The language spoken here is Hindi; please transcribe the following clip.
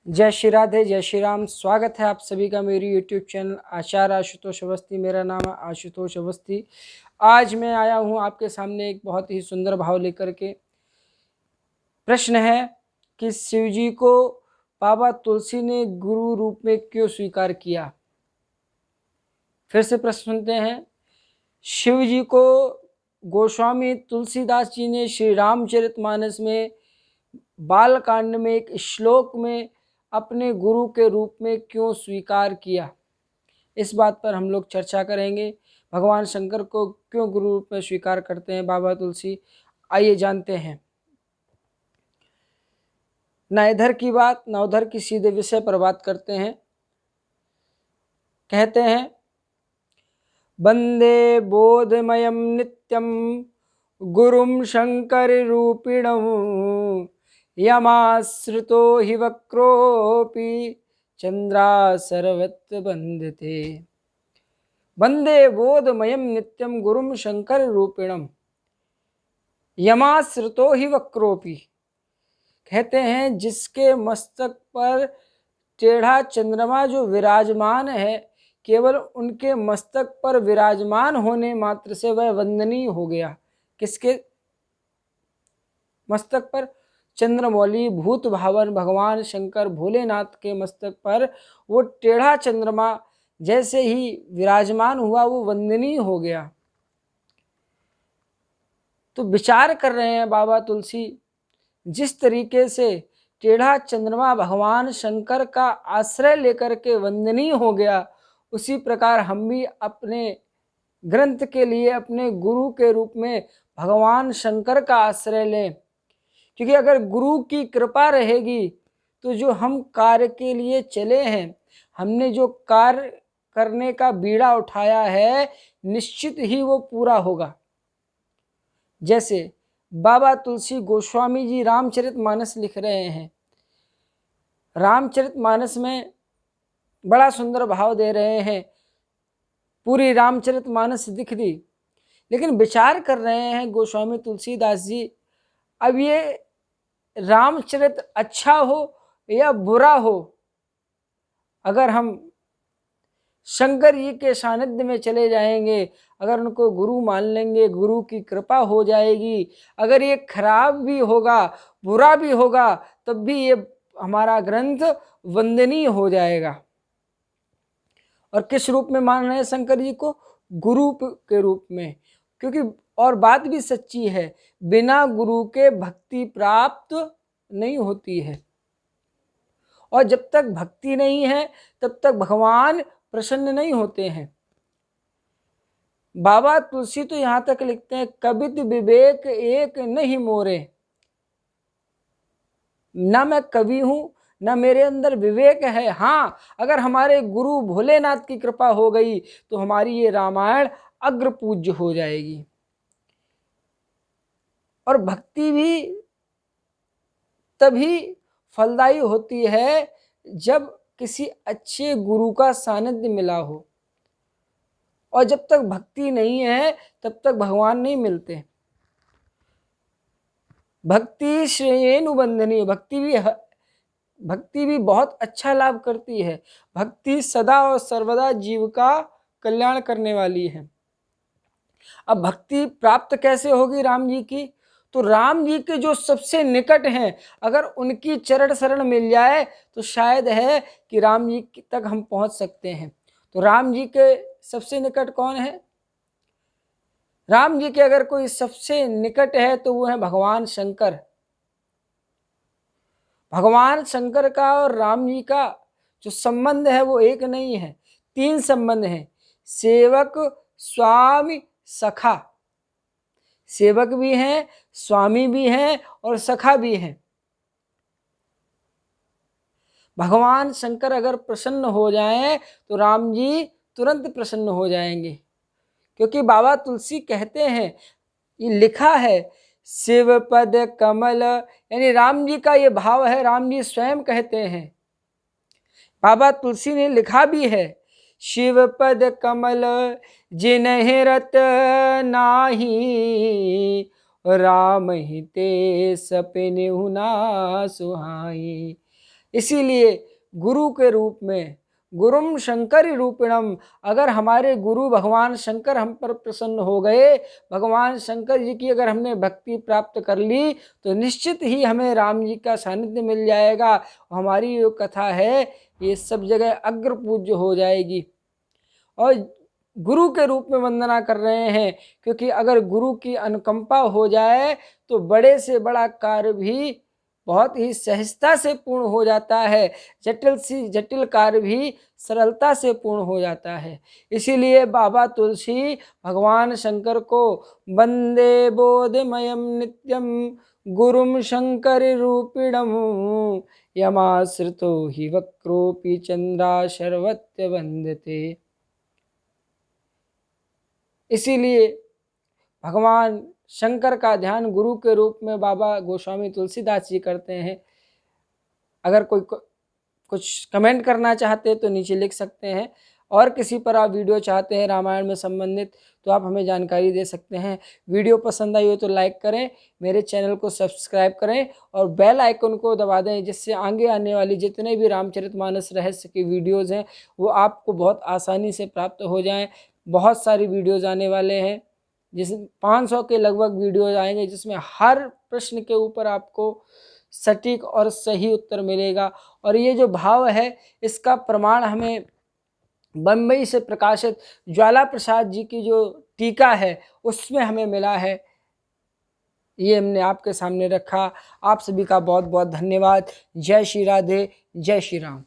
जय श्री राधे, जय श्री राम। स्वागत है आप सभी का मेरी यूट्यूब चैनल आचार्य आशुतोष अवस्थी। मेरा नाम है आशुतोष अवस्थी। आज मैं आया हूँ आपके सामने एक बहुत ही सुंदर भाव लेकर के। प्रश्न है कि शिव जी को बाबा तुलसी ने गुरु रूप में क्यों स्वीकार किया। फिर से प्रश्न सुनते हैं। शिव जी को गोस्वामी तुलसीदास जी ने श्री रामचरितमानस में बालकांड में एक श्लोक में अपने गुरु के रूप में क्यों स्वीकार किया, इस बात पर हम लोग चर्चा करेंगे। भगवान शंकर को क्यों गुरु रूप में स्वीकार करते हैं बाबा तुलसी, आइए जानते हैं। ना इधर की बात ना उधर की, सीधे विषय पर बात करते हैं। कहते हैं, वंदे बोधमयं नित्यं गुरुं शंकर रूपिणं यमाश्रितो हि वक्रोऽपि चंद्रासर्वत्र वंदते। वंदे बोधमयं नित्यं गुरुं शंकर रूपिणं यमाश्रितो हि वक्रोऽपि। कहते हैं जिसके मस्तक पर टेढ़ा चंद्रमा जो विराजमान है, केवल उनके मस्तक पर विराजमान होने मात्र से वह वंदनीय हो गया। किसके मस्तक पर? चंद्रमौली भूत भावन भगवान शंकर भोलेनाथ के मस्तक पर वो टेढ़ा चंद्रमा जैसे ही विराजमान हुआ, वो वंदनीय हो गया। तो विचार कर रहे हैं बाबा तुलसी, जिस तरीके से टेढ़ा चंद्रमा भगवान शंकर का आश्रय लेकर के वंदनीय हो गया, उसी प्रकार हम भी अपने ग्रंथ के लिए अपने गुरु के रूप में भगवान शंकर का आश्रय लें। क्योंकि अगर गुरु की कृपा रहेगी तो जो हम कार्य के लिए चले हैं, हमने जो कार्य करने का बीड़ा उठाया है, निश्चित ही वो पूरा होगा। जैसे बाबा तुलसी गोस्वामी जी रामचरितमानस लिख रहे हैं, रामचरितमानस में बड़ा सुंदर भाव दे रहे हैं। पूरी रामचरितमानस दिख दी, लेकिन विचार कर रहे हैं गोस्वामी तुलसीदास जी, अब ये रामचरित अच्छा हो या बुरा हो, अगर हम शंकर जी के सानिध्य में चले जाएंगे, अगर उनको गुरु मान लेंगे, गुरु की कृपा हो जाएगी, अगर ये खराब भी होगा बुरा भी होगा, तब भी ये हमारा ग्रंथ वंदनीय हो जाएगा। और किस रूप में मान रहे हैं शंकर जी को? गुरु के रूप में। क्योंकि और बात भी सच्ची है, बिना गुरु के भक्ति प्राप्त नहीं होती है, और जब तक भक्ति नहीं है तब तक भगवान प्रसन्न नहीं होते हैं। बाबा तुलसी तो यहां तक लिखते हैं, कबित विवेक एक नहीं मोरे। ना मैं कवि हूं, ना मेरे अंदर विवेक है। हाँ, अगर हमारे गुरु भोलेनाथ की कृपा हो गई तो हमारी ये रामायण अग्र पूज्य हो जाएगी। और भक्ति भी तभी फलदायी होती है जब किसी अच्छे गुरु का सानिध्य मिला हो, और जब तक भक्ति नहीं है तब तक भगवान नहीं मिलते। भक्ति श्रेयेनुबंधनीय, भक्ति भी बहुत अच्छा लाभ करती है। भक्ति सदा और सर्वदा जीव का कल्याण करने वाली है। अब भक्ति प्राप्त कैसे होगी राम जी की? तो राम जी के जो सबसे निकट हैं, अगर उनकी चरण शरण मिल जाए तो शायद है कि राम जी तक हम पहुंच सकते हैं। तो राम जी के सबसे निकट कौन है? राम जी के अगर कोई सबसे निकट है तो वो है भगवान शंकर। भगवान शंकर का और राम जी का जो संबंध है वो एक नहीं है, तीन संबंध हैं। सेवक, स्वामी, सखा। सेवक भी हैं, स्वामी भी हैं और सखा भी हैं। भगवान शंकर अगर प्रसन्न हो जाएं तो राम जी तुरंत प्रसन्न हो जाएंगे। क्योंकि बाबा तुलसी कहते हैं, ये लिखा है, शिव पद कमल, यानी राम जी का ये भाव है, राम जी स्वयं कहते हैं। बाबा तुलसी ने लिखा भी है, शिव पद कमल जिन्हें रत नाही, राम ही ते सपने ना सुहाई। इसीलिए गुरु के रूप में, गुरुम शंकर रूपिणम, अगर हमारे गुरु भगवान शंकर हम पर प्रसन्न हो गए, भगवान शंकर जी की अगर हमने भक्ति प्राप्त कर ली, तो निश्चित ही हमें राम जी का सानिध्य मिल जाएगा। हमारी जो कथा है ये सब जगह अग्र पूज्य हो जाएगी। और गुरु के रूप में वंदना कर रहे हैं, क्योंकि अगर गुरु की अनुकंपा हो जाए तो बड़े से बड़ा कार्य भी बहुत ही सहजता से पूर्ण हो जाता है, जटिल कार्य भी सरलता से पूर्ण हो जाता है। इसीलिए बाबा तुलसी भगवान शंकर को वंदे बोधमयम नित्यम गुरुम शंकर रूपिणम यमाश्रितो हि वक्रोपि चंद्राशर्वत्य वंदते। इसीलिए भगवान शंकर का ध्यान गुरु के रूप में बाबा गोस्वामी तुलसीदास जी करते हैं। अगर कोई कुछ कमेंट करना चाहते हैं तो नीचे लिख सकते हैं, और किसी पर आप वीडियो चाहते हैं रामायण में संबंधित तो आप हमें जानकारी दे सकते हैं। वीडियो पसंद आई हो तो लाइक करें, मेरे चैनल को सब्सक्राइब करें और बेल आइकन को दबा दें, जिससे आगे आने वाली जितने भी रामचरितमानस रहस्य की वीडियोज़ हैं वो आपको बहुत आसानी से प्राप्त हो जाएँ। बहुत सारी वीडियोज़ आने वाले हैं, जिस 500 के लगभग वीडियोज़ आएंगे, जिसमें हर प्रश्न के ऊपर आपको सटीक और सही उत्तर मिलेगा। और ये जो भाव है इसका प्रमाण हमें बम्बई से प्रकाशित ज्वाला प्रसाद जी की जो टीका है उसमें हमें मिला है। ये हमने आपके सामने रखा। आप सभी का बहुत बहुत धन्यवाद। जय श्री राधे, जय श्री राम।